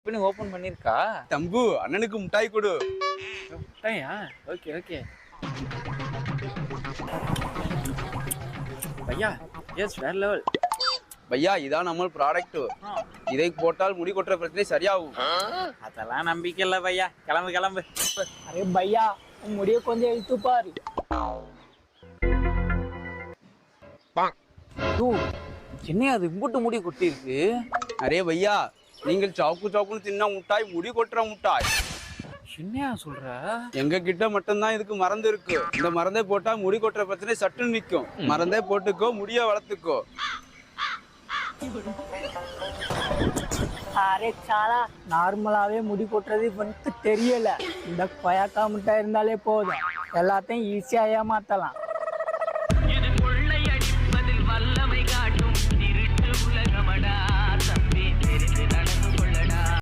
இப்ப ஓபன் பண்ணிருக்கா? தம்பு அண்ணனுக்கு முட்டாய் கொடு. முட்டாயா? Okay okay. பையா எஸ் வேற லெவல். பையா இதான் நம்ம ப்ராடக்ட். இதை போட்டால் முடி கொட்டுற பிரச்சனை சரியாகும். அதெல்லாம் நம்பிக்கை இல்ல பையா. கிளம்பு கிளம்பு. அரே பையா முடிய கொஞ்சம் இழுத்து பாரு. என்ன அது இம்புட்டு முடி கொட்டி இருக்கு? அரே பையா நீங்கள் சாக்குன்னு தின்னா முட்டாய் முடி கொட்டுற முட்டாய். என்னையா சொல்ற? எங்க கிட்ட மட்டும்தான் இதுக்கு மருந்து இருக்கு. இந்த மருந்தை போட்டா முடி கொட்டுற பிரச்சனை சட்டுன்னு நிக்கும். மருந்தை போட்டுக்கோ, முடிய வளர்த்துக்கோ. அரே சாலா நார்மலாவே முடி கொட்டுறது வந்து தெரியல. இந்த கொயாக்கா முட்டை இருந்தாலே போதும், எல்லாத்தையும் ஈஸியா ஏமாத்தலாம்.